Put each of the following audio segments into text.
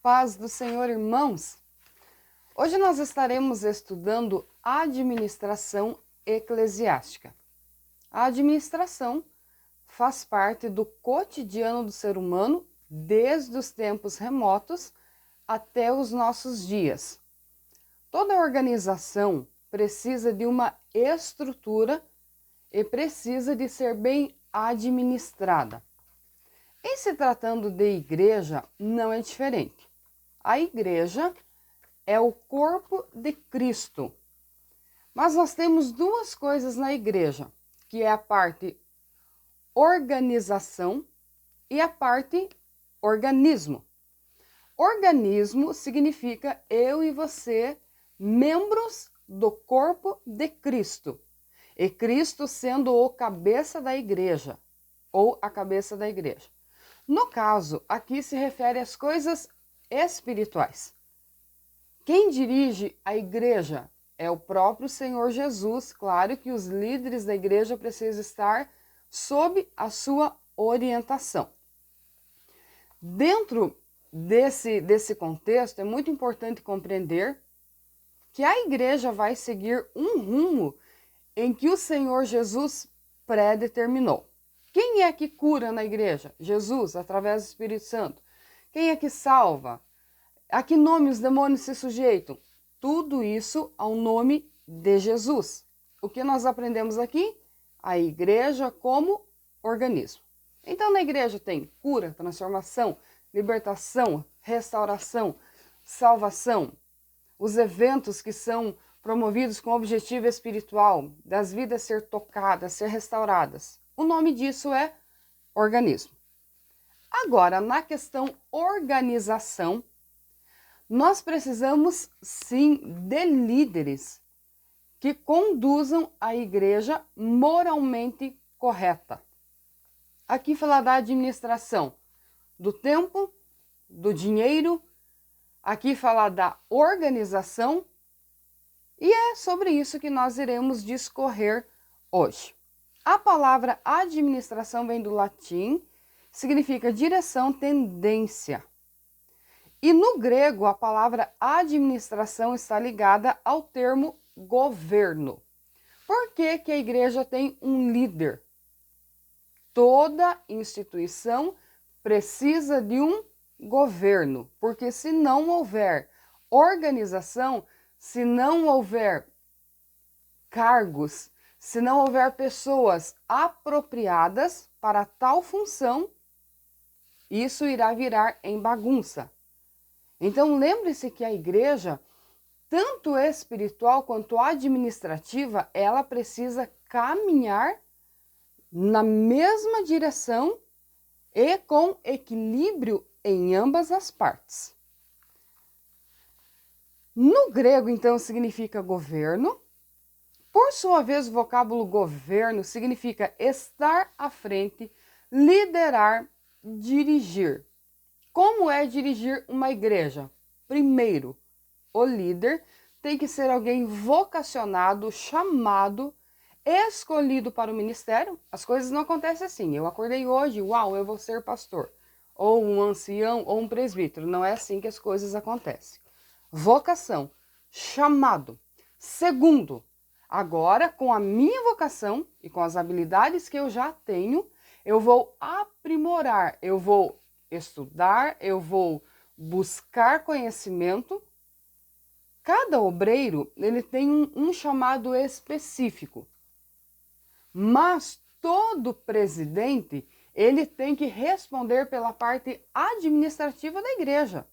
paz do Senhor, irmãos! Hoje nós estaremos estudando administração eclesiástica. A administração faz parte do cotidiano do ser humano desde os tempos remotos até os nossos dias. Toda organização precisa de uma estrutura e precisa de ser bem administrada. Em se tratando de igreja, não é diferente. A igreja é o corpo de Cristo. Mas nós temos duas coisas na igreja, que é a parte organização e a parte organismo. Organismo significa eu e você, membros do corpo de Cristo. E Cristo sendo o cabeça da igreja, ou a cabeça da igreja. No caso, aqui se refere às coisas espirituais. Quem dirige a igreja é o próprio Senhor Jesus. Claro que os líderes da igreja precisam estar sob a sua orientação. Dentro desse contexto, é muito importante compreender que a igreja vai seguir um rumo em que o Senhor Jesus predeterminou. Quem é que cura na igreja? Jesus, através do Espírito Santo. Quem é que salva? A que nome os demônios se sujeitam? Tudo isso ao nome de Jesus. O que nós aprendemos aqui? A igreja como organismo. Então, na igreja tem cura, transformação, libertação, restauração, salvação. Os eventos que são promovidos com o objetivo espiritual das vidas ser tocadas, ser restauradas. O nome disso é organismo. Agora, na questão organização, nós precisamos sim de líderes que conduzam a igreja moralmente correta. Aqui fala da administração do tempo, do dinheiro, aqui fala da organização, e é sobre isso que nós iremos discorrer hoje. A palavra administração vem do latim, significa direção, tendência. E no grego, a palavra administração está ligada ao termo governo. Por que que a igreja tem um líder? Toda instituição precisa de um governo, porque se não houver organização, se não houver cargos, se não houver pessoas apropriadas para tal função, isso irá virar em bagunça. Então lembre-se que a igreja, tanto espiritual quanto administrativa, ela precisa caminhar na mesma direção e com equilíbrio em ambas as partes. No grego, então, significa governo. Por sua vez, o vocábulo governo significa estar à frente, liderar, dirigir. Como é dirigir uma igreja? Primeiro, o líder tem que ser alguém vocacionado, chamado, escolhido para o ministério. As coisas não acontecem assim. Eu acordei hoje, uau, eu vou ser pastor. Ou um ancião, ou um presbítero. Não é assim que as coisas acontecem. Vocação, chamado. Segundo, agora, com a minha vocação e com as habilidades que eu já tenho, eu vou aprimorar, eu vou estudar, eu vou buscar conhecimento. Cada obreiro, ele tem um chamado específico. Mas todo presidente, ele tem que responder pela parte administrativa da igreja.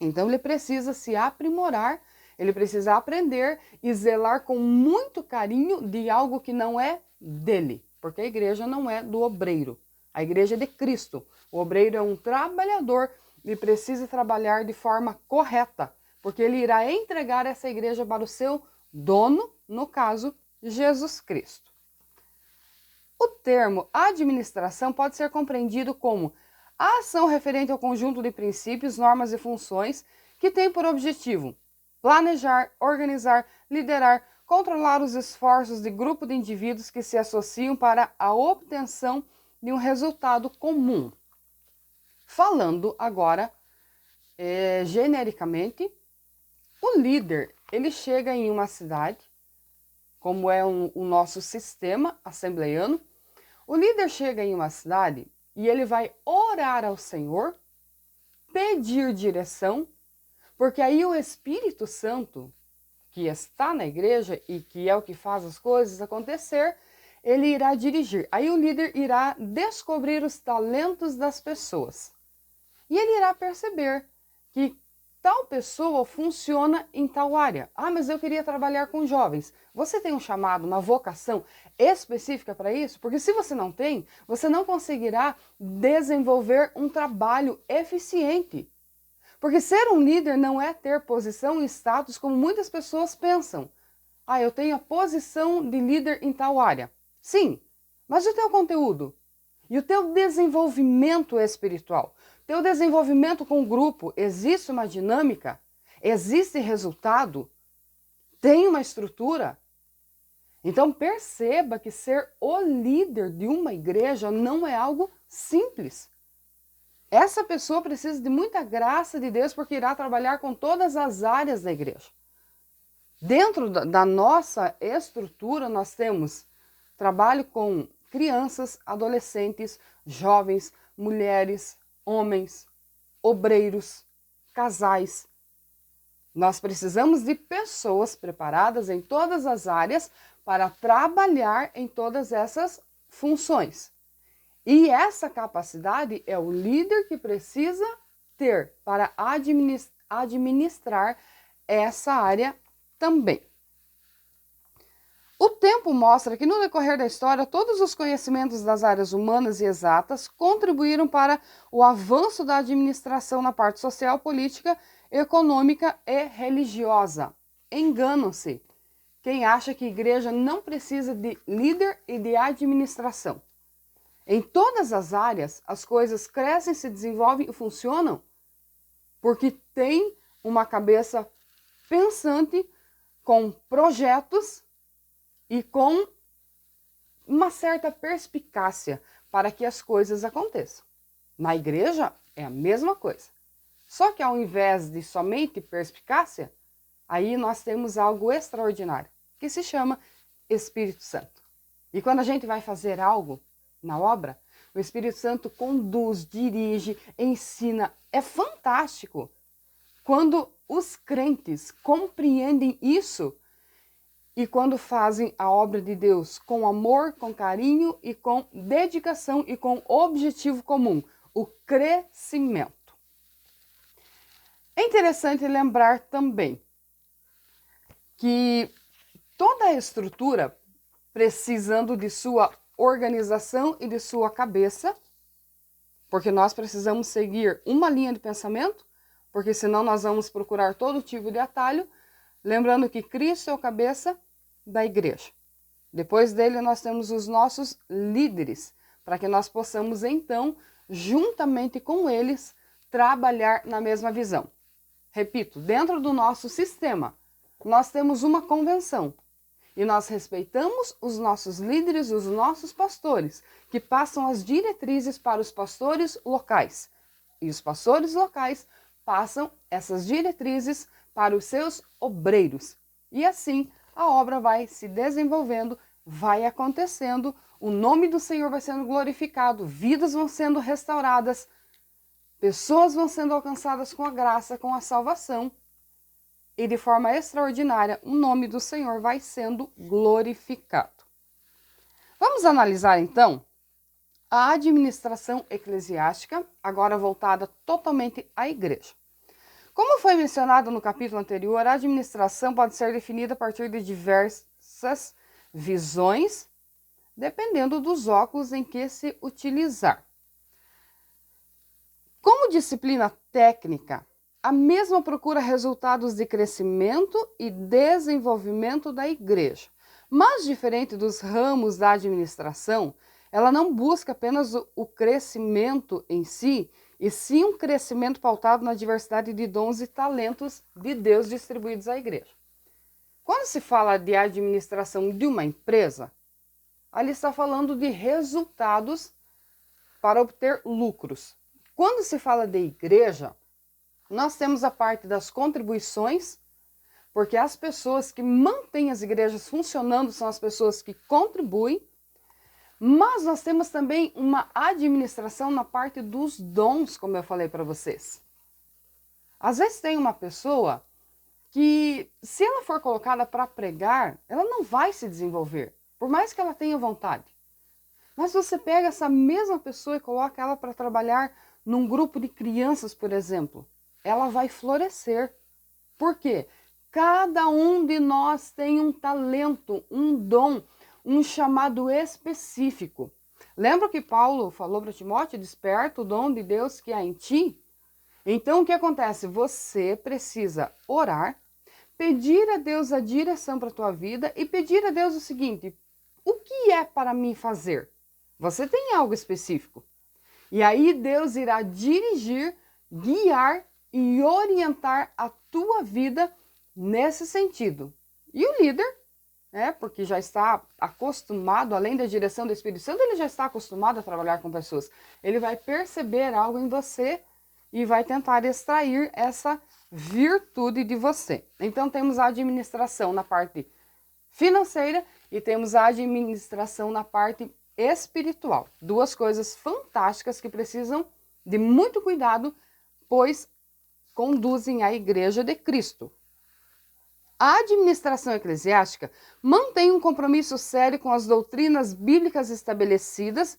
Então, ele precisa se aprimorar, ele precisa aprender e zelar com muito carinho de algo que não é dele, porque a igreja não é do obreiro, a igreja é de Cristo. O obreiro é um trabalhador e precisa trabalhar de forma correta, porque ele irá entregar essa igreja para o seu dono, no caso, Jesus Cristo. O termo administração pode ser compreendido como a ação referente ao conjunto de princípios, normas e funções que tem por objetivo planejar, organizar, liderar, controlar os esforços de grupo de indivíduos que se associam para a obtenção de um resultado comum. Falando agora genericamente, o líder, ele chega em uma cidade, como é o nosso sistema assembleiano, o líder chega em uma cidade e ele vai orar ao Senhor, pedir direção, porque aí o Espírito Santo, que está na igreja e que é o que faz as coisas acontecer, ele irá dirigir. Aí o líder irá descobrir os talentos das pessoas. E ele irá perceber que tal pessoa funciona em tal área. Ah, mas eu queria trabalhar com jovens. Você tem um chamado, uma vocação específica para isso? Porque se você não tem, você não conseguirá desenvolver um trabalho eficiente. Porque ser um líder não é ter posição e status como muitas pessoas pensam. Ah, eu tenho a posição de líder em tal área. Sim, mas e o teu conteúdo? E o teu desenvolvimento espiritual? Teu desenvolvimento com o grupo, existe uma dinâmica? Existe resultado? Tem uma estrutura? Então perceba que ser o líder de uma igreja não é algo simples. Essa pessoa precisa de muita graça de Deus porque irá trabalhar com todas as áreas da igreja. Dentro da nossa estrutura nós temos trabalho com crianças, adolescentes, jovens, mulheres, homens, obreiros, casais. Nós precisamos de pessoas preparadas em todas as áreas para trabalhar em todas essas funções. E essa capacidade é o líder que precisa ter para administrar essa área também. O tempo mostra que no decorrer da história, todos os conhecimentos das áreas humanas e exatas contribuíram para o avanço da administração na parte social, política, econômica e religiosa. Enganam-se quem acha que a igreja não precisa de líder e de administração. Em todas as áreas, as coisas crescem, se desenvolvem e funcionam porque tem uma cabeça pensante com projetos e com uma certa perspicácia para que as coisas aconteçam. Na igreja é a mesma coisa. Só que ao invés de somente perspicácia, aí nós temos algo extraordinário, que se chama Espírito Santo. E quando a gente vai fazer algo na obra, o Espírito Santo conduz, dirige, ensina. É fantástico quando os crentes compreendem isso e quando fazem a obra de Deus com amor, com carinho e com dedicação e com objetivo comum, o crescimento. É interessante lembrar também que toda a estrutura, precisando de sua organização e de sua cabeça, porque nós precisamos seguir uma linha de pensamento, porque senão nós vamos procurar todo tipo de atalho, lembrando que Cristo é o cabeça da igreja. Depois dele nós temos os nossos líderes, para que nós possamos então, juntamente com eles, trabalhar na mesma visão. Repito, dentro do nosso sistema, nós temos uma convenção e nós respeitamos os nossos líderes, os nossos pastores, que passam as diretrizes para os pastores locais. E os pastores locais passam essas diretrizes para os seus obreiros. E assim a obra vai se desenvolvendo, vai acontecendo, o nome do Senhor vai sendo glorificado, vidas vão sendo restauradas, pessoas vão sendo alcançadas com a graça, com a salvação, e de forma extraordinária o nome do Senhor vai sendo glorificado. Vamos analisar então a administração eclesiástica, agora voltada totalmente à igreja. Como foi mencionado no capítulo anterior, a administração pode ser definida a partir de diversas visões, dependendo dos óculos em que se utilizar. Como disciplina técnica, a mesma procura resultados de crescimento e desenvolvimento da igreja. Mas, diferente dos ramos da administração, ela não busca apenas o crescimento em si, e sim um crescimento pautado na diversidade de dons e talentos de Deus distribuídos à igreja. Quando se fala de administração de uma empresa, ali está falando de resultados para obter lucros. Quando se fala de igreja, Nós temos a parte das contribuições, porque as pessoas que mantêm as igrejas funcionando são as pessoas que contribuem. Mas nós temos também uma administração na parte dos dons, como eu falei para vocês. Às vezes tem uma pessoa que, se ela for colocada para pregar, ela não vai se desenvolver, por mais que ela tenha vontade. Mas você pega essa mesma pessoa e coloca ela para trabalhar num grupo de crianças, por exemplo. Ela vai florescer. Por quê? Cada um de nós tem um talento, um dom, um chamado específico. Lembra que Paulo falou para Timóteo? Desperta o dom de Deus que há em ti. Então o que acontece? Você precisa orar, pedir a Deus a direção para a tua vida e pedir a Deus o seguinte: o que é para mim fazer? Você tem algo específico. E aí Deus irá dirigir, guiar e orientar a tua vida nesse sentido. E o líder, porque já está acostumado, além da direção do Espírito Santo, ele já está acostumado a trabalhar com pessoas. Ele vai perceber algo em você e vai tentar extrair essa virtude de você. Então temos a administração na parte financeira e temos a administração na parte espiritual. Duas coisas fantásticas que precisam de muito cuidado, pois conduzem à Igreja de Cristo. A administração eclesiástica mantém um compromisso sério com as doutrinas bíblicas estabelecidas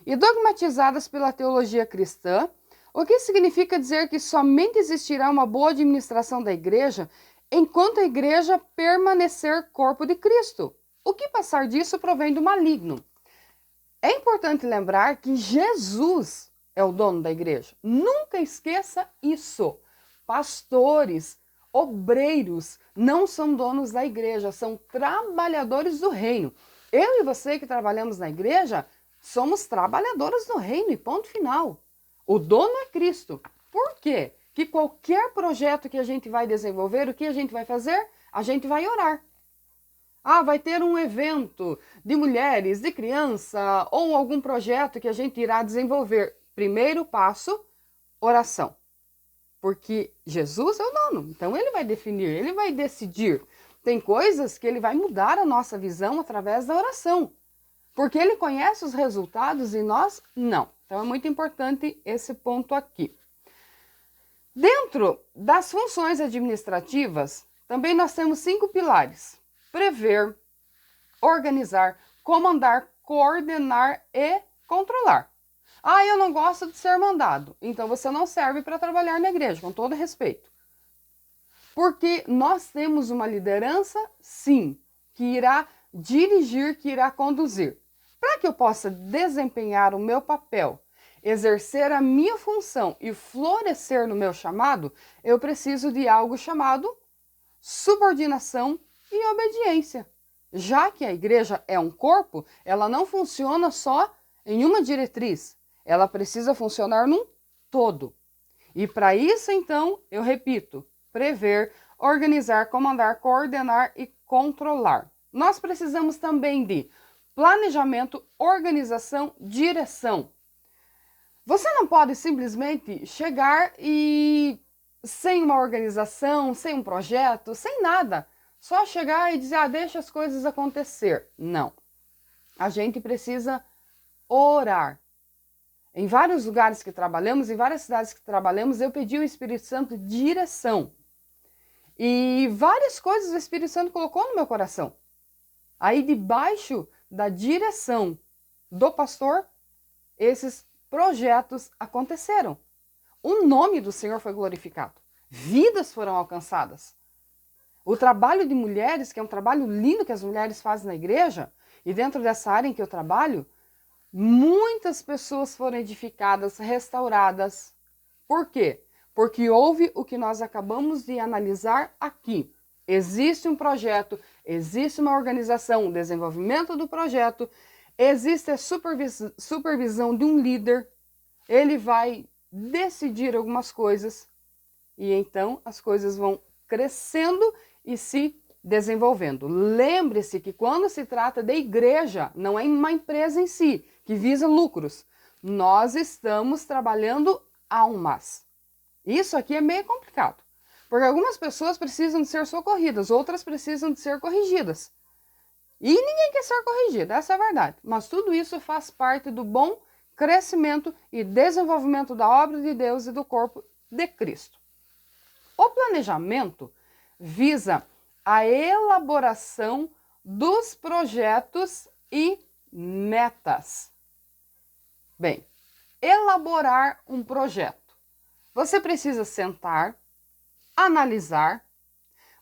e dogmatizadas pela teologia cristã, o que significa dizer que somente existirá uma boa administração da igreja enquanto a igreja permanecer corpo de Cristo. O que passar disso provém do maligno. É importante lembrar que Jesus é o dono da igreja. Nunca esqueça isso. Pastores, obreiros não são donos da igreja, são trabalhadores do reino. Eu e você que trabalhamos na igreja somos trabalhadores do reino e ponto final. O dono é Cristo. Por quê? Que qualquer projeto que a gente vai desenvolver, o que a gente vai fazer? A gente vai orar. Vai ter um evento de mulheres, de criança ou algum projeto que a gente irá desenvolver. Primeiro passo, oração. Porque Jesus é o dono, então ele vai definir, ele vai decidir. Tem coisas que ele vai mudar a nossa visão através da oração, porque ele conhece os resultados e nós não. Então é muito importante esse ponto aqui. Dentro das funções administrativas, também nós temos 5 pilares: prever, organizar, comandar, coordenar e controlar. Eu não gosto de ser mandado. Então você não serve para trabalhar na igreja, com todo respeito. Porque nós temos uma liderança, sim, que irá dirigir, que irá conduzir. Para que eu possa desempenhar o meu papel, exercer a minha função e florescer no meu chamado, eu preciso de algo chamado subordinação e obediência. Já que a igreja é um corpo, ela não funciona só em uma diretriz. Ela precisa funcionar num todo. E para isso, então, eu repito, prever, organizar, comandar, coordenar e controlar. Nós precisamos também de planejamento, organização, direção. Você não pode simplesmente chegar e, sem uma organização, sem um projeto, sem nada, só chegar e dizer, deixa as coisas acontecer. Não. A gente precisa orar. Em vários lugares que trabalhamos, em várias cidades que trabalhamos, eu pedi ao Espírito Santo direção. E várias coisas o Espírito Santo colocou no meu coração. Aí, debaixo da direção do pastor, esses projetos aconteceram. O nome do Senhor foi glorificado. Vidas foram alcançadas. O trabalho de mulheres, que é um trabalho lindo que as mulheres fazem na igreja, e dentro dessa área em que eu trabalho, muitas pessoas foram edificadas, restauradas. Por quê? Porque houve o que nós acabamos de analisar aqui. Existe um projeto, existe uma organização, o desenvolvimento do projeto, existe a supervisão de um líder, ele vai decidir algumas coisas e então as coisas vão crescendo e se desenvolvendo. Lembre-se que quando se trata de igreja, não é uma empresa em si, que visa lucros. Nós estamos trabalhando almas. Isso aqui é meio complicado, porque algumas pessoas precisam de ser socorridas, outras precisam de ser corrigidas. E ninguém quer ser corrigido, essa é a verdade. Mas tudo isso faz parte do bom crescimento e desenvolvimento da obra de Deus e do corpo de Cristo. O planejamento visa a elaboração dos projetos e metas. Bem, elaborar um projeto. Você precisa sentar, analisar.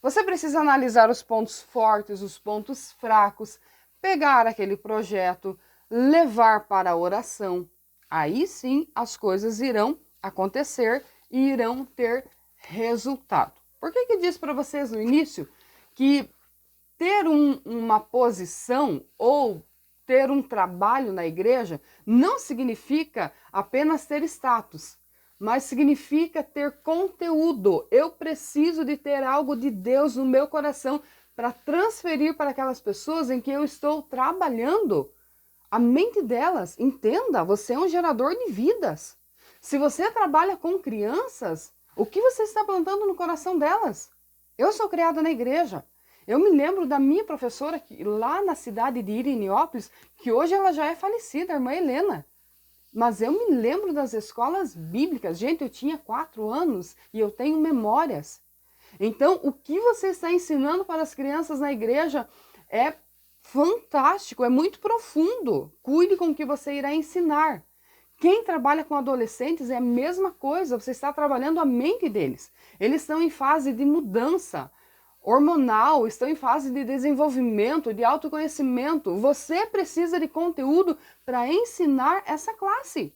Você precisa analisar os pontos fortes, os pontos fracos, pegar aquele projeto, levar para a oração. Aí sim as coisas irão acontecer e irão ter resultado. Por que disse para vocês no início que ter uma posição ou ter um trabalho na igreja não significa apenas ter status, mas significa ter conteúdo. Eu preciso de ter algo de Deus no meu coração para transferir para aquelas pessoas em que eu estou trabalhando. A mente delas, entenda, você é um gerador de vidas. Se você trabalha com crianças, o que você está plantando no coração delas? Eu sou criada na igreja. Eu me lembro da minha professora lá na cidade de Irineópolis, que hoje ela já é falecida, a irmã Helena. Mas eu me lembro das escolas bíblicas. Gente, eu tinha 4 anos e eu tenho memórias. Então, o que você está ensinando para as crianças na igreja é fantástico, é muito profundo. Cuide com o que você irá ensinar. Quem trabalha com adolescentes é a mesma coisa, você está trabalhando a mente deles. Eles estão em fase de mudança hormonal, estão em fase de desenvolvimento, de autoconhecimento. Você precisa de conteúdo para ensinar essa classe.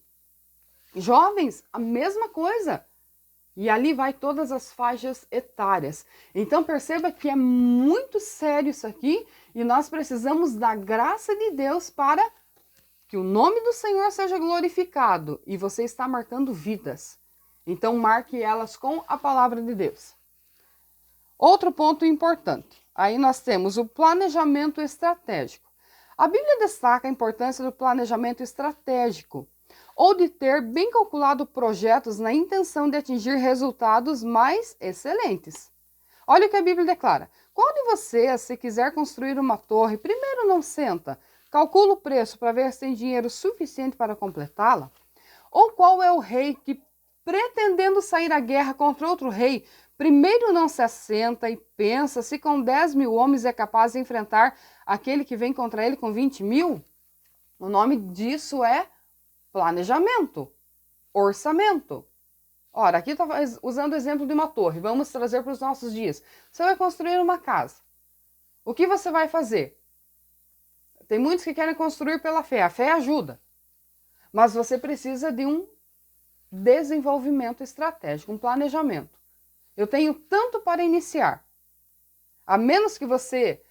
Jovens, a mesma coisa. E ali vai todas as faixas etárias. Então perceba que é muito sério isso aqui e nós precisamos da graça de Deus para que o nome do Senhor seja glorificado. E você está marcando vidas. Então marque elas com a palavra de Deus. Outro ponto importante, aí nós temos o planejamento estratégico. A Bíblia destaca a importância do planejamento estratégico, ou de ter bem calculado projetos na intenção de atingir resultados mais excelentes. Olha o que a Bíblia declara. Qual de vocês, se quiser construir uma torre, primeiro não senta, calcula o preço para ver se tem dinheiro suficiente para completá-la? Ou qual é o rei que, pretendendo sair à guerra contra outro rei, primeiro não se assenta e pensa se com 10.000 homens é capaz de enfrentar aquele que vem contra ele com 20.000? O nome disso é planejamento, orçamento. Ora, aqui está usando o exemplo de uma torre. Vamos trazer para os nossos dias. Você vai construir uma casa. O que você vai fazer? Tem muitos que querem construir pela fé. A fé ajuda. Mas você precisa de um desenvolvimento estratégico, um planejamento. Eu tenho tanto para iniciar. A menos que você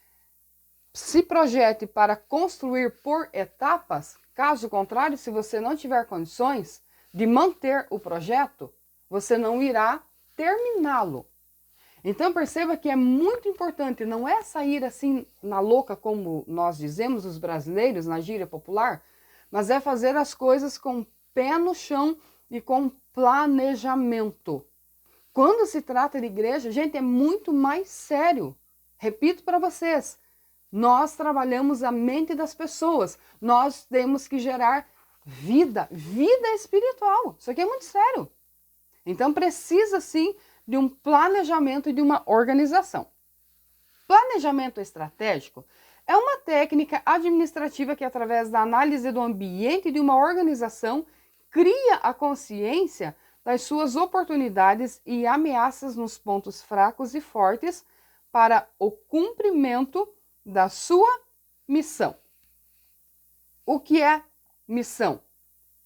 se projete para construir por etapas, caso contrário, se você não tiver condições de manter o projeto, você não irá terminá-lo. Então perceba que é muito importante, não é sair assim na louca, como nós dizemos, os brasileiros, na gíria popular, mas é fazer as coisas com pé no chão e com planejamento. Quando se trata de igreja, gente, é muito mais sério. Repito para vocês, nós trabalhamos a mente das pessoas. Nós temos que gerar vida espiritual. Isso aqui é muito sério. Então precisa sim de um planejamento e de uma organização. Planejamento estratégico é uma técnica administrativa que, através da análise do ambiente de uma organização, cria a consciência das suas oportunidades e ameaças nos pontos fracos e fortes para o cumprimento da sua missão. O que é missão?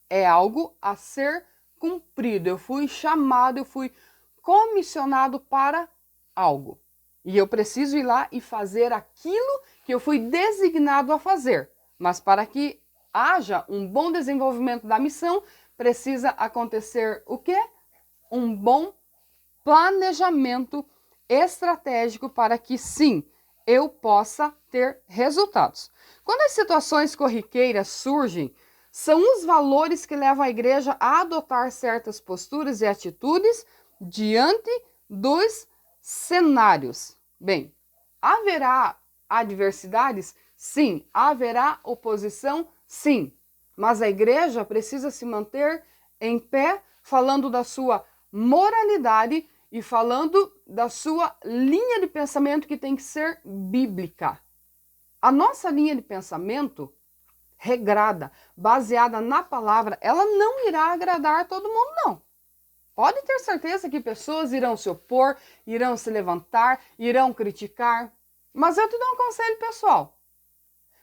É algo a ser cumprido. Eu fui chamado, eu fui comissionado para algo. E eu preciso ir lá e fazer aquilo que eu fui designado a fazer. Mas para que haja um bom desenvolvimento da missão, precisa acontecer o quê? Um bom planejamento estratégico para que sim, eu possa ter resultados. Quando as situações corriqueiras surgem, são os valores que levam a igreja a adotar certas posturas e atitudes diante dos cenários. Bem, haverá adversidades? Sim. Haverá oposição? Sim. Mas a igreja precisa se manter em pé, falando da sua moralidade e falando da sua linha de pensamento, que tem que ser bíblica. A nossa linha de pensamento, regrada, baseada na palavra, ela não irá agradar a todo mundo, não. Pode ter certeza que pessoas irão se opor, irão se levantar, irão criticar. Mas eu te dou um conselho pessoal.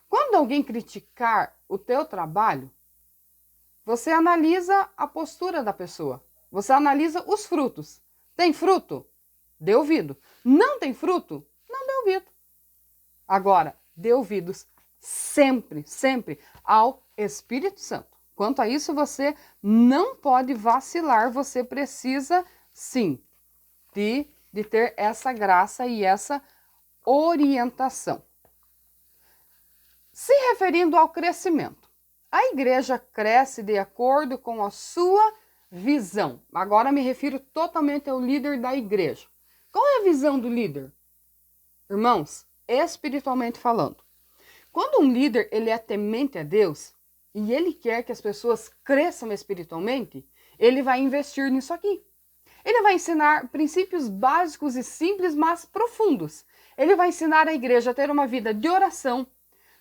Quando alguém criticar o teu trabalho, você analisa a postura da pessoa. Você analisa os frutos. Tem fruto? Dê ouvido. Não tem fruto? Não dê ouvido. Agora, dê ouvidos sempre, sempre ao Espírito Santo. Quanto a isso, você não pode vacilar, você precisa, sim, de ter essa graça e essa orientação. Se referindo ao crescimento, a igreja cresce de acordo com a sua visão. Agora me refiro totalmente ao líder da igreja. Qual é a visão do líder? Irmãos, espiritualmente falando, quando um líder ele é temente a Deus e ele quer que as pessoas cresçam espiritualmente, ele vai investir nisso aqui. Ele vai ensinar princípios básicos e simples, mas profundos. Ele vai ensinar a igreja a ter uma vida de oração,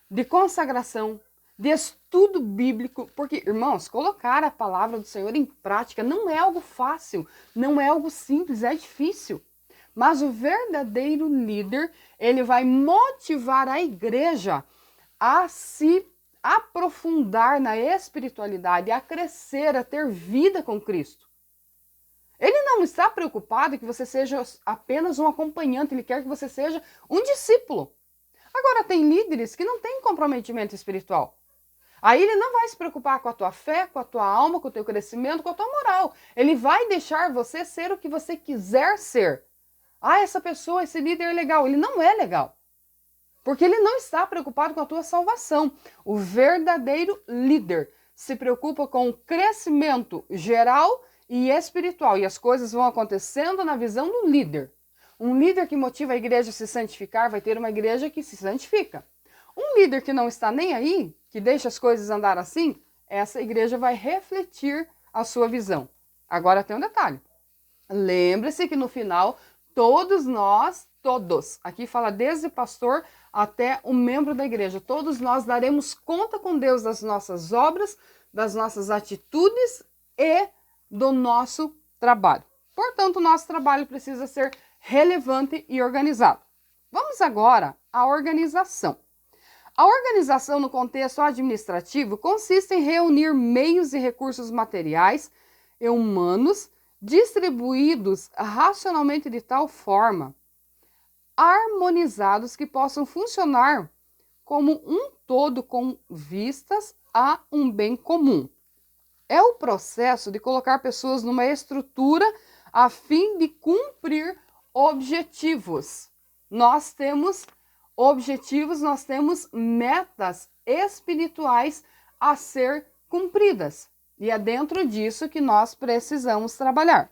de consagração, de estudo bíblico, porque, irmãos, colocar a palavra do Senhor em prática não é algo fácil, não é algo simples, é difícil. Mas o verdadeiro líder, ele vai motivar a igreja a se aprofundar na espiritualidade, a crescer, a ter vida com Cristo. Ele não está preocupado que você seja apenas um acompanhante, ele quer que você seja um discípulo. Agora, tem líderes que não têm comprometimento espiritual. Aí ele não vai se preocupar com a tua fé, com a tua alma, com o teu crescimento, com a tua moral. Ele vai deixar você ser o que você quiser ser. Ah, essa pessoa, esse líder é legal. Ele não é legal. Porque ele não está preocupado com a tua salvação. O verdadeiro líder se preocupa com o crescimento geral e espiritual. E as coisas vão acontecendo na visão do líder. Um líder que motiva a igreja a se santificar vai ter uma igreja que se santifica. Um líder que não está nem aí, que deixa as coisas andar assim, essa igreja vai refletir a sua visão. Agora tem um detalhe. Lembre-se que no final, todos nós, aqui fala desde pastor até o membro da igreja, todos nós daremos conta com Deus das nossas obras, das nossas atitudes e do nosso trabalho. Portanto, o nosso trabalho precisa ser relevante e organizado. Vamos agora à organização. A organização no contexto administrativo consiste em reunir meios e recursos materiais e humanos distribuídos racionalmente de tal forma, harmonizados, que possam funcionar como um todo com vistas a um bem comum. É o processo de colocar pessoas numa estrutura a fim de cumprir objetivos. Nós temos objetivos, nós temos metas espirituais a ser cumpridas. E é dentro disso que nós precisamos trabalhar.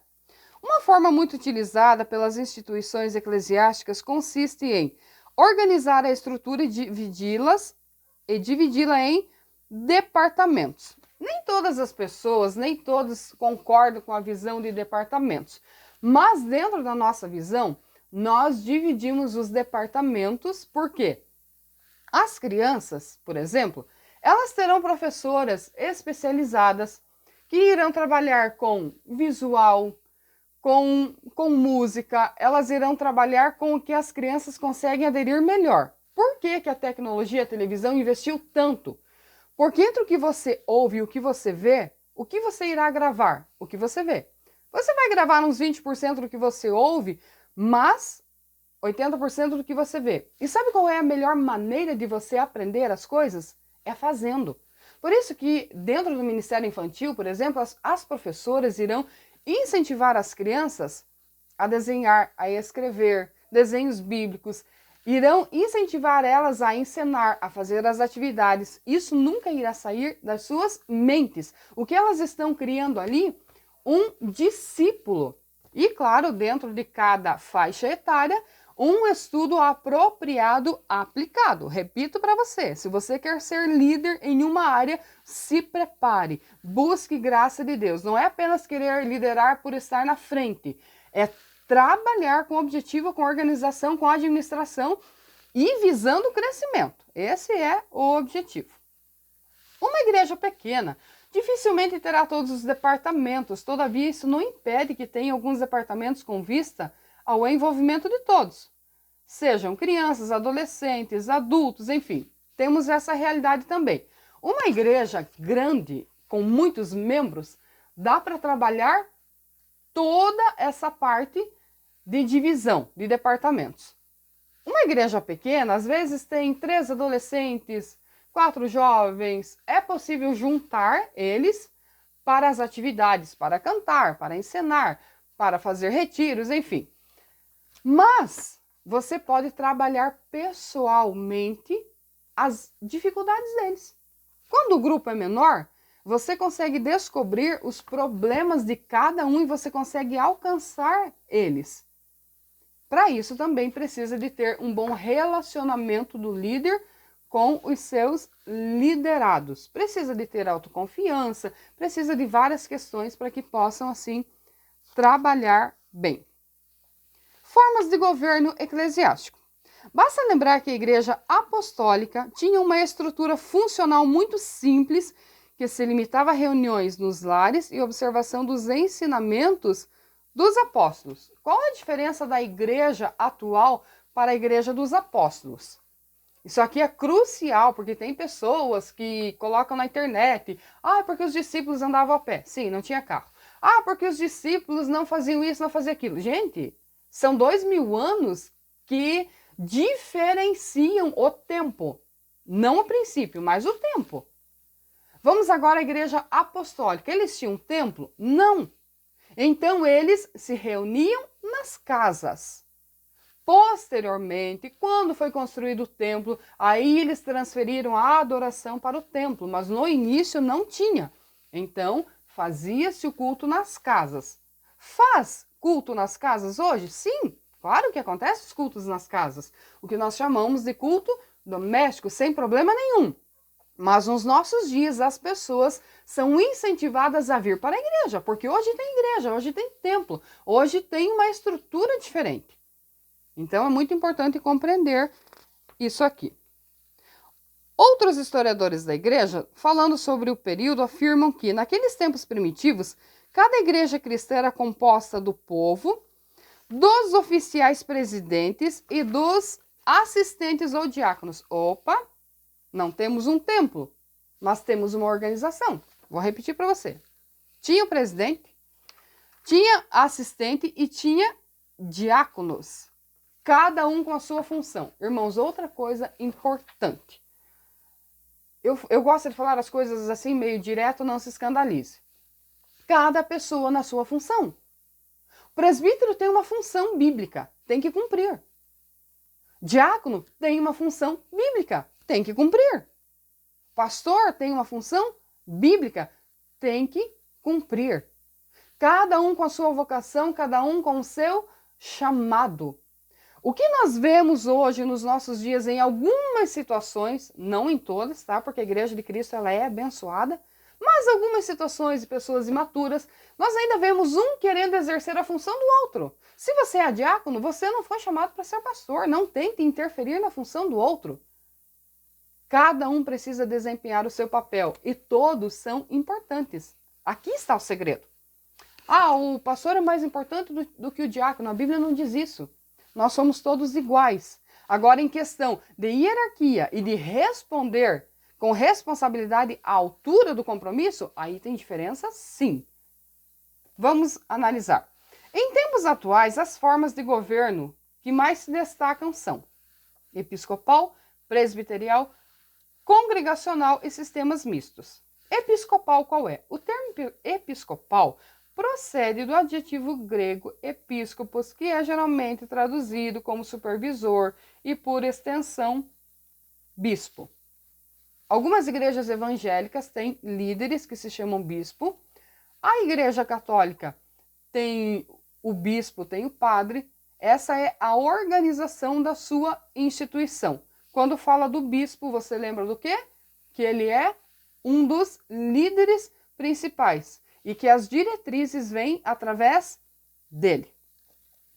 Uma forma muito utilizada pelas instituições eclesiásticas consiste em organizar a estrutura e dividi-la em departamentos. Nem todas as pessoas, nem todos concordam com a visão de departamentos. Mas dentro da nossa visão, nós dividimos os departamentos, porque as crianças, por exemplo, elas terão professoras especializadas que irão trabalhar com visual, com música, elas irão trabalhar com o que as crianças conseguem aderir melhor. Por que que a tecnologia, a televisão investiu tanto? Porque entre o que você ouve e o que você vê, o que você irá gravar? O que você vê. Você vai gravar uns 20% do que você ouve, mas 80% do que você vê. E sabe qual é a melhor maneira de você aprender as coisas? É fazendo. Por isso que dentro do Ministério Infantil, por exemplo, as professoras irão incentivar as crianças a desenhar, a escrever desenhos bíblicos, irão incentivar elas a ensinar, a fazer as atividades. Isso nunca irá sair das suas mentes. O que elas estão criando ali? Um discípulo. E, claro, dentro de cada faixa etária, um estudo apropriado aplicado. Repito para você, se você quer ser líder em uma área, se prepare, busque graça de Deus. Não é apenas querer liderar por estar na frente, é trabalhar com objetivo, com organização, com administração e visando o crescimento. Esse é o objetivo. Uma igreja pequena dificilmente terá todos os departamentos, todavia isso não impede que tenha alguns departamentos com vista ao envolvimento de todos. Sejam crianças, adolescentes, adultos, enfim, temos essa realidade também. Uma igreja grande, com muitos membros, dá para trabalhar toda essa parte de divisão de departamentos. Uma igreja pequena, às vezes tem 3 adolescentes, 4 jovens, é possível juntar eles para as atividades, para cantar, para encenar, para fazer retiros, enfim. Mas você pode trabalhar pessoalmente as dificuldades deles. Quando o grupo é menor, você consegue descobrir os problemas de cada um e você consegue alcançar eles. Para isso também precisa de ter um bom relacionamento do líder com os seus liderados. Precisa de ter autoconfiança, precisa de várias questões para que possam, assim, trabalhar bem. Formas de governo eclesiástico. Basta lembrar que a Igreja Apostólica tinha uma estrutura funcional muito simples, que se limitava a reuniões nos lares e observação dos ensinamentos dos apóstolos. Qual é a diferença da igreja atual para a Igreja dos Apóstolos? Isso aqui é crucial, porque tem pessoas que colocam na internet, porque os discípulos andavam a pé. Sim, não tinha carro. Porque os discípulos não faziam isso, não faziam aquilo. Gente, são 2000 anos que diferenciam o tempo. Não o princípio, mas o tempo. Vamos agora à Igreja Apostólica. Eles tinham um templo? Não. Então eles se reuniam nas casas. Posteriormente, quando foi construído o templo, aí eles transferiram a adoração para o templo, mas no início não tinha. Então, fazia-se o culto nas casas. Faz culto nas casas hoje? Sim, claro que acontece os cultos nas casas. O que nós chamamos de culto doméstico, sem problema nenhum. Mas nos nossos dias as pessoas são incentivadas a vir para a igreja, porque hoje tem igreja, hoje tem templo, hoje tem uma estrutura diferente. Então é muito importante compreender isso aqui. Outros historiadores da igreja, falando sobre o período, afirmam que naqueles tempos primitivos, cada igreja cristã era composta do povo, dos oficiais presidentes e dos assistentes ou diáconos. Opa! Não temos um templo, mas temos uma organização. Vou repetir para você. Tinha o presidente, tinha assistente e tinha diáconos. Cada um com a sua função. Irmãos, outra coisa importante. Eu gosto de falar as coisas assim, meio direto, não se escandalize. Cada pessoa na sua função. O presbítero tem uma função bíblica, tem que cumprir. Diácono tem uma função bíblica, tem que cumprir. Pastor tem uma função bíblica, tem que cumprir. Cada um com a sua vocação, cada um com o seu chamado. O que nós vemos hoje nos nossos dias em algumas situações, não em todas, tá? Porque a Igreja de Cristo ela é abençoada, mas algumas situações de pessoas imaturas, nós ainda vemos um querendo exercer a função do outro. Se você é diácono, você não foi chamado para ser pastor, não tente interferir na função do outro. Cada um precisa desempenhar o seu papel e todos são importantes. Aqui está o segredo. O pastor é mais importante do que o diácono. A Bíblia não diz isso. Nós somos todos iguais. Agora, em questão de hierarquia e de responder com responsabilidade à altura do compromisso, aí tem diferença sim. Vamos analisar. Em tempos atuais, as formas de governo que mais se destacam são episcopal, presbiterial, congregacional e sistemas mistos. Episcopal qual é? O termo episcopal procede do adjetivo grego episcopos, que é geralmente traduzido como supervisor e, por extensão, bispo. Algumas igrejas evangélicas têm líderes que se chamam bispo. A Igreja Católica tem o bispo tem o padre. Essa é a organização da sua instituição. Quando fala do bispo, você lembra do quê? Que ele é um dos líderes principais e que as diretrizes vêm através dele.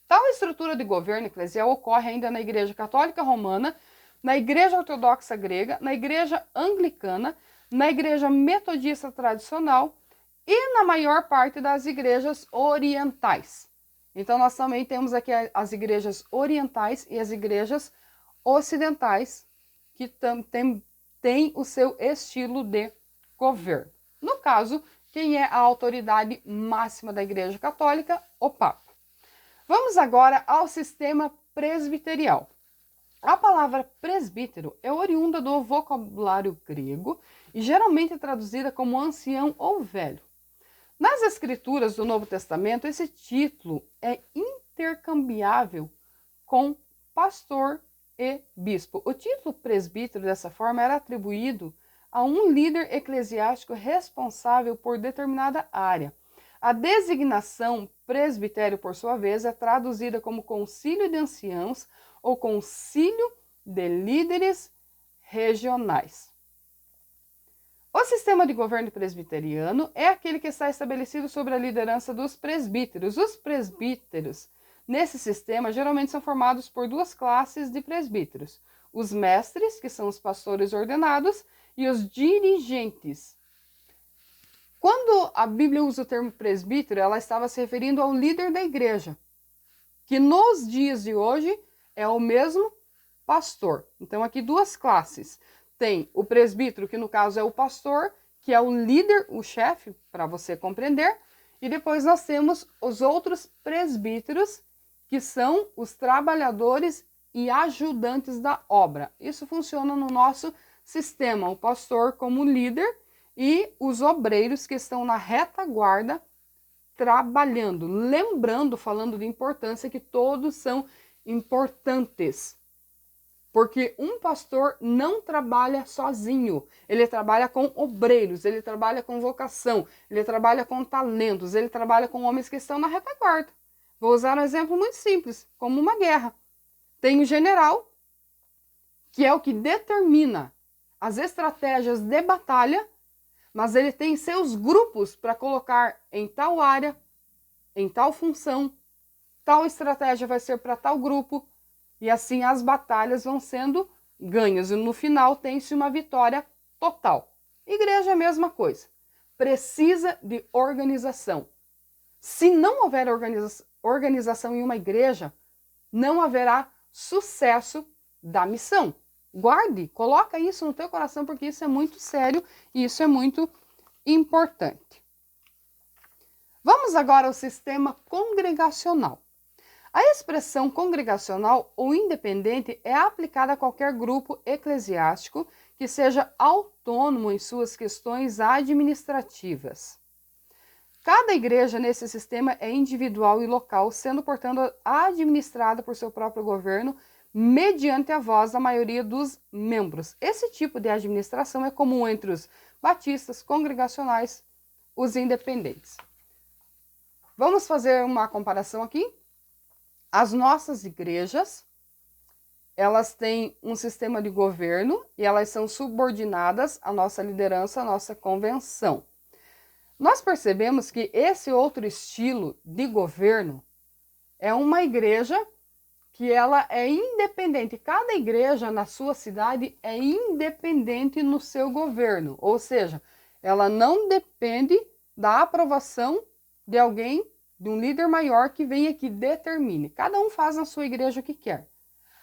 Tal estrutura de governo eclesial ocorre ainda na Igreja Católica Romana, na Igreja Ortodoxa Grega, na Igreja Anglicana, na Igreja Metodista Tradicional e na maior parte das igrejas orientais. Então, nós também temos aqui as igrejas orientais e as igrejas ocidentais, que têm o seu estilo de governo. No caso, quem é a autoridade máxima da Igreja Católica? O Papa. Vamos agora ao sistema presbiterial. A palavra presbítero é oriunda do vocabulário grego e geralmente é traduzida como ancião ou velho. Nas escrituras do Novo Testamento, esse título é intercambiável com pastor e bispo. O título presbítero, dessa forma, era atribuído a um líder eclesiástico responsável por determinada área. A designação presbitério, por sua vez, é traduzida como concílio de anciãos ou concílio de líderes regionais. O sistema de governo presbiteriano é aquele que está estabelecido sobre a liderança dos presbíteros. Os presbíteros, nesse sistema, geralmente são formados por duas classes de presbíteros: os mestres, que são os pastores ordenados, e os dirigentes. Quando a Bíblia usa o termo presbítero, ela estava se referindo ao líder da igreja, que nos dias de hoje é o mesmo pastor. Então, aqui duas classes. Tem o presbítero, que no caso é o pastor, que é o líder, o chefe, para você compreender. E depois nós temos os outros presbíteros, que são os trabalhadores e ajudantes da obra. Isso funciona no nosso sistema, o pastor como líder e os obreiros que estão na retaguarda trabalhando. Lembrando, falando de importância, que todos são importantes. Porque um pastor não trabalha sozinho, ele trabalha com obreiros, ele trabalha com vocação, ele trabalha com talentos, ele trabalha com homens que estão na retaguarda. Vou usar um exemplo muito simples, como uma guerra. Tem o general, que é o que determina as estratégias de batalha, mas ele tem seus grupos para colocar em tal área, em tal função, tal estratégia vai ser para tal grupo, e assim as batalhas vão sendo ganhas, e no final tem-se uma vitória total. Igreja é a mesma coisa, precisa de organização. Se não houver organização em uma igreja, não haverá sucesso da missão. Guarde, coloca isso no teu coração, porque isso é muito sério e isso é muito importante. Vamos agora ao sistema congregacional. A expressão congregacional ou independente é aplicada a qualquer grupo eclesiástico que seja autônomo em suas questões administrativas. Cada igreja nesse sistema é individual e local, sendo, portanto, administrada por seu próprio governo, mediante a voz da maioria dos membros. Esse tipo de administração é comum entre os batistas, congregacionais, os independentes. Vamos fazer uma comparação aqui? As nossas igrejas, elas têm um sistema de governo e elas são subordinadas à nossa liderança, à nossa convenção. Nós percebemos que esse outro estilo de governo é uma igreja que ela é independente. Cada igreja na sua cidade é independente no seu governo, ou seja, ela não depende da aprovação de alguém, de um líder maior que venha que determine. Cada um faz na sua igreja o que quer.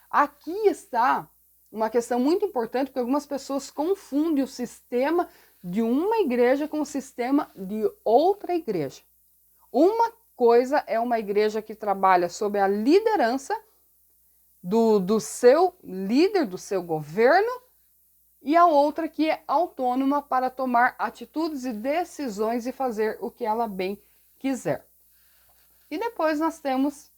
Aqui está uma questão muito importante, porque algumas pessoas confundem o sistema de uma igreja com o sistema de outra igreja. Uma coisa é uma igreja que trabalha sob a liderança do seu líder, do seu governo, e a outra que é autônoma para tomar atitudes e decisões e fazer o que ela bem quiser. E depois nós temos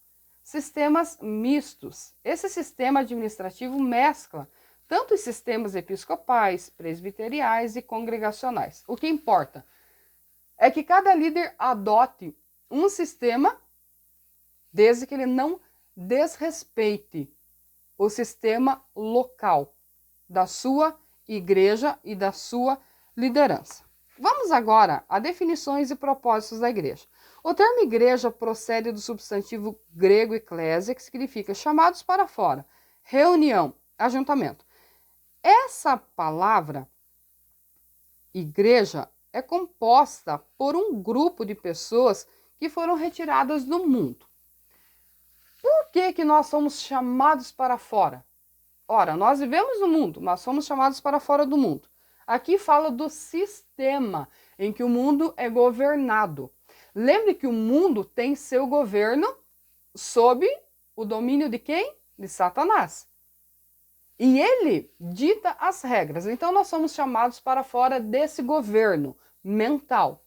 sistemas mistos. Esse sistema administrativo mescla tanto os sistemas episcopais, presbiteriais e congregacionais. O que importa é que cada líder adote um sistema desde que ele não desrespeite o sistema local da sua igreja e da sua liderança. Vamos agora a definições e propósitos da igreja. O termo igreja procede do substantivo grego eclésia, que significa chamados para fora, reunião, ajuntamento. Essa palavra, igreja, é composta por um grupo de pessoas que foram retiradas do mundo. Por que nós somos chamados para fora? Ora, nós vivemos no mundo, mas somos chamados para fora do mundo. Aqui fala do sistema em que o mundo é governado. Lembre que o mundo tem seu governo sob o domínio de quem? De Satanás. E ele dita as regras. Então nós somos chamados para fora desse governo mental.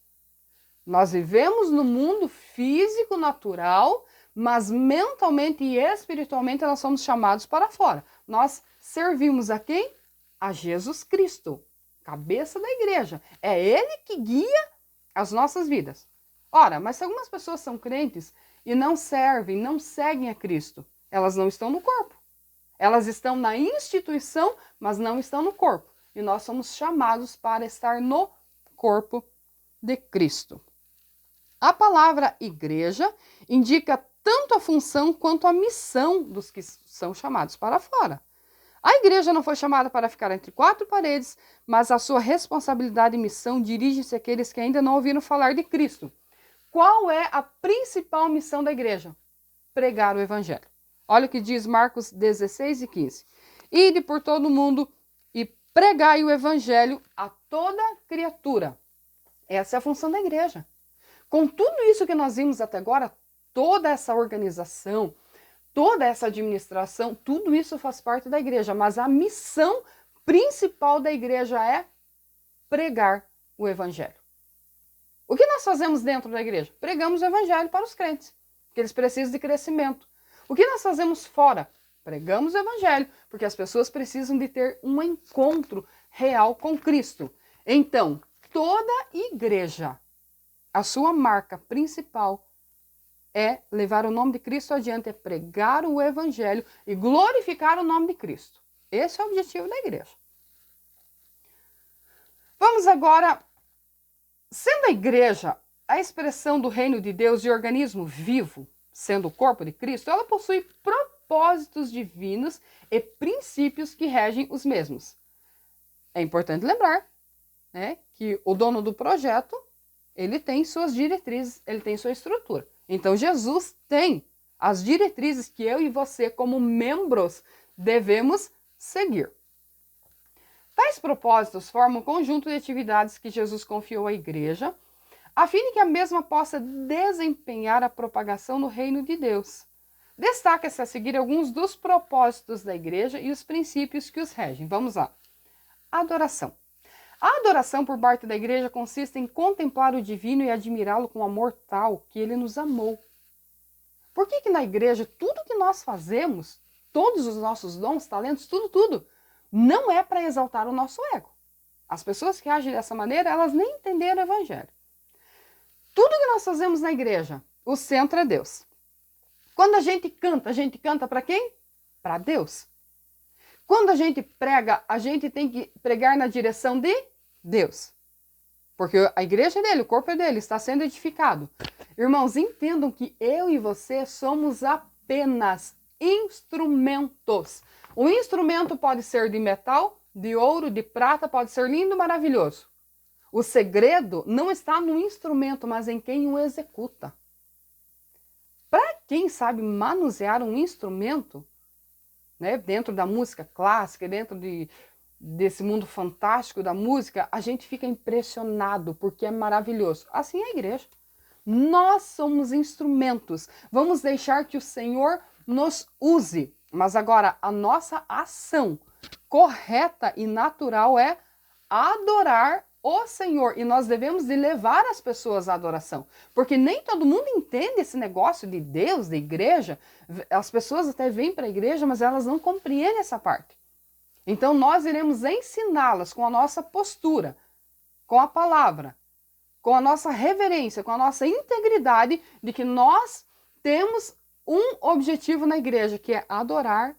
Nós vivemos no mundo físico, natural, mas mentalmente e espiritualmente nós somos chamados para fora. Nós servimos a quem? A Jesus Cristo, cabeça da igreja. É Ele que guia as nossas vidas. Ora, mas se algumas pessoas são crentes e não servem, não seguem a Cristo, elas não estão no corpo. Elas estão na instituição, mas não estão no corpo. E nós somos chamados para estar no corpo de Cristo. A palavra igreja indica tanto a função quanto a missão dos que são chamados para fora. A igreja não foi chamada para ficar entre quatro paredes, mas a sua responsabilidade e missão dirige-se àqueles que ainda não ouviram falar de Cristo. Qual é a principal missão da igreja? Pregar o evangelho. Olha o que diz Marcos 16 e 15. Ide por todo o mundo e pregai o evangelho a toda criatura. Essa é a função da igreja. Com tudo isso que nós vimos até agora, toda essa organização, toda essa administração, tudo isso faz parte da igreja, mas a missão principal da igreja é pregar o evangelho. O que nós fazemos dentro da igreja? Pregamos o evangelho para os crentes, porque eles precisam de crescimento. O que nós fazemos fora? Pregamos o evangelho, porque as pessoas precisam de ter um encontro real com Cristo. Então, toda igreja, a sua marca principal é levar o nome de Cristo adiante, é pregar o evangelho e glorificar o nome de Cristo. Esse é o objetivo da igreja. Vamos agora, sendo a igreja a expressão do reino de Deus e organismo vivo, sendo o corpo de Cristo, ela possui propósitos divinos e princípios que regem os mesmos. É importante lembrar, né, que o dono do projeto, ele tem suas diretrizes, ele tem sua estrutura. Então Jesus tem as diretrizes que eu e você, como membros, devemos seguir. Tais propósitos formam um conjunto de atividades que Jesus confiou à igreja, a fim de que a mesma possa desempenhar a propagação do reino de Deus. Destaca-se a seguir alguns dos propósitos da igreja e os princípios que os regem. Vamos lá. Adoração. A adoração por parte da igreja consiste em contemplar o divino e admirá-lo com amor tal que ele nos amou. Por que na igreja tudo que nós fazemos, todos os nossos dons, talentos, tudo, não é para exaltar o nosso ego? As pessoas que agem dessa maneira, elas nem entenderam o evangelho. Tudo que nós fazemos na igreja, o centro é Deus. Quando a gente canta para quem? Para Deus. Quando a gente prega, a gente tem que pregar na direção de Deus. Porque a igreja é dele, o corpo é dele, está sendo edificado. Irmãos, entendam que eu e você somos apenas instrumentos. O instrumento pode ser de metal, de ouro, de prata, pode ser lindo, maravilhoso. O segredo não está no instrumento, mas em quem o executa. Para quem sabe manusear um instrumento, né, dentro da música clássica, dentro desse mundo fantástico da música, a gente fica impressionado, porque é maravilhoso. Assim é a igreja. Nós somos instrumentos. Vamos deixar que o Senhor nos use. Mas agora, a nossa ação correta e natural é adorar o Senhor. E nós devemos de levar as pessoas à adoração. Porque nem todo mundo entende esse negócio de Deus, da igreja. As pessoas até vêm para a igreja, mas elas não compreendem essa parte. Então nós iremos ensiná-las com a nossa postura, com a palavra, com a nossa reverência, com a nossa integridade, de que nós temos um objetivo na igreja, que é adorar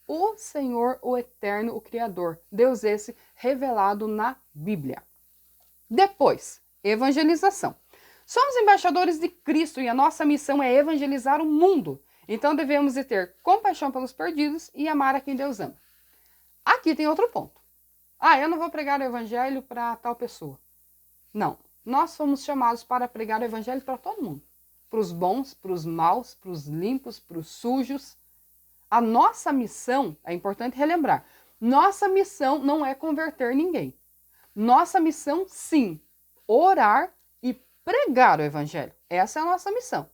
o Senhor, o Eterno, o Criador. Deus esse revelado na Bíblia. Depois, evangelização. Somos embaixadores de Cristo e a nossa missão é evangelizar o mundo. Então devemos de ter compaixão pelos perdidos e amar a quem Deus ama. Aqui tem outro ponto. Eu não vou pregar o evangelho para tal pessoa. Não. Nós fomos chamados para pregar o evangelho para todo mundo. Para os bons, para os maus, para os limpos, para os sujos. A nossa missão, é importante relembrar, nossa missão não é converter ninguém. Nossa missão, sim, orar e pregar o evangelho. Essa é a nossa missão.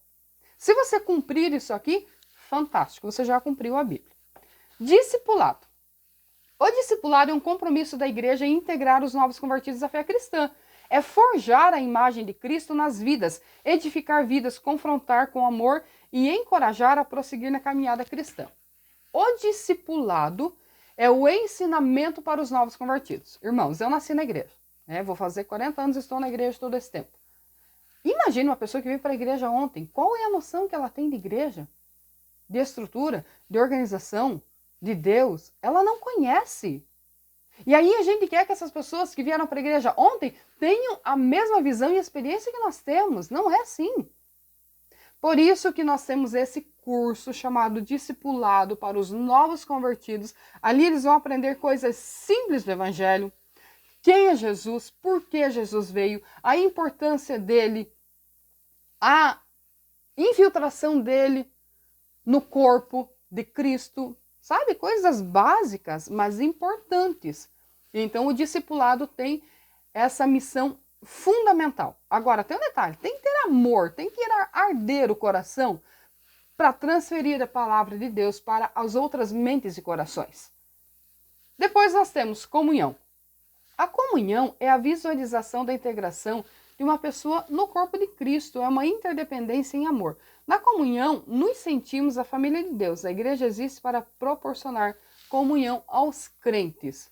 Se você cumprir isso aqui, fantástico, você já cumpriu a Bíblia. Discipulado. O discipulado é um compromisso da igreja em integrar os novos convertidos à fé cristã. É forjar a imagem de Cristo nas vidas, edificar vidas, confrontar com amor e encorajar a prosseguir na caminhada cristã. O discipulado é o ensinamento para os novos convertidos. Irmãos, eu nasci na igreja, né? Vou fazer 40 anos e estou na igreja todo esse tempo. Imagine uma pessoa que veio para a igreja ontem. Qual é a noção que ela tem de igreja? De estrutura, de organização, de Deus? Ela não conhece. E aí a gente quer que essas pessoas que vieram para a igreja ontem tenham a mesma visão e experiência que nós temos. Não é assim. Por isso que nós temos esse curso chamado Discipulado para os novos convertidos. Ali eles vão aprender coisas simples do evangelho. Quem é Jesus? Por que Jesus veio? A importância dele. A infiltração dele no corpo de Cristo. Sabe? Coisas básicas, mas importantes. Então o discipulado tem essa missão fundamental. Agora, tem um detalhe, tem que ter amor, tem que arder o coração para transferir a palavra de Deus para as outras mentes e corações. Depois nós temos comunhão. A comunhão é a visualização da integração de uma pessoa no corpo de Cristo, é uma interdependência em amor. Na comunhão, nos sentimos a família de Deus. A igreja existe para proporcionar comunhão aos crentes.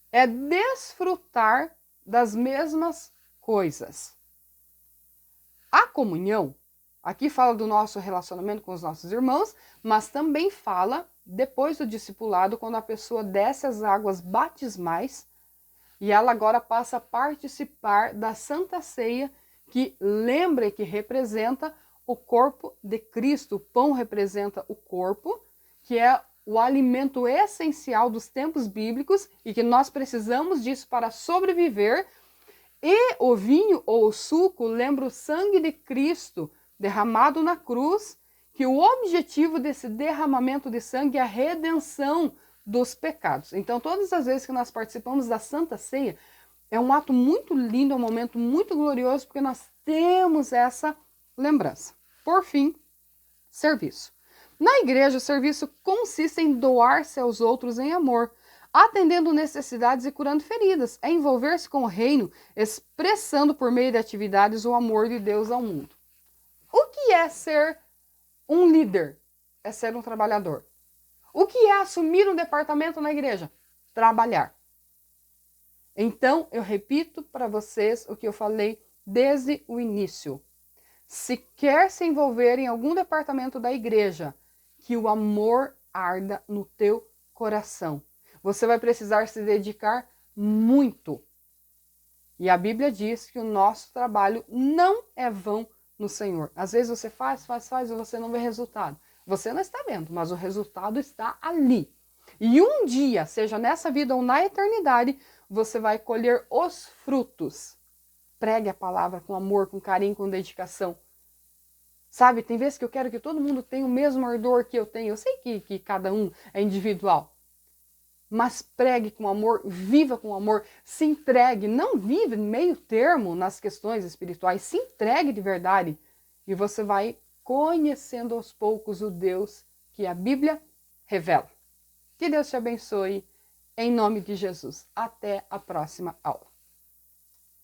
É desfrutar das mesmas coisas. A comunhão, aqui fala do nosso relacionamento com os nossos irmãos, mas também fala, depois do discipulado, quando a pessoa desce as águas batismais e ela agora passa a participar da Santa Ceia, que lembra e que representa o corpo de Cristo. O pão representa o corpo, que é o alimento essencial dos tempos bíblicos e que nós precisamos disso para sobreviver. E o vinho ou o suco lembra o sangue de Cristo derramado na cruz, que o objetivo desse derramamento de sangue é a redenção dos pecados. Então, todas as vezes que nós participamos da Santa Ceia, é um ato muito lindo, é um momento muito glorioso, porque nós temos essa lembrança. Por fim, serviço. Na igreja, o serviço consiste em doar-se aos outros em amor, atendendo necessidades e curando feridas. É envolver-se com o reino, expressando por meio de atividades o amor de Deus ao mundo. O que é ser um líder? É ser um trabalhador. O que é assumir um departamento na igreja? Trabalhar. Então, eu repito para vocês o que eu falei desde o início. Se quer se envolver em algum departamento da igreja, que o amor arda no teu coração. Você vai precisar se dedicar muito. E a Bíblia diz que o nosso trabalho não é vão no Senhor. Às vezes você faz e você não vê resultado. Você não está vendo, mas o resultado está ali. E um dia, seja nessa vida ou na eternidade, você vai colher os frutos. Pregue a palavra com amor, com carinho, com dedicação. Sabe, tem vezes que eu quero que todo mundo tenha o mesmo ardor que eu tenho. Eu sei que cada um é individual. Mas pregue com amor, viva com amor, se entregue. Não vive meio termo nas questões espirituais, se entregue de verdade. E você vai conhecendo aos poucos o Deus que a Bíblia revela. Que Deus te abençoe, em nome de Jesus. Até a próxima aula.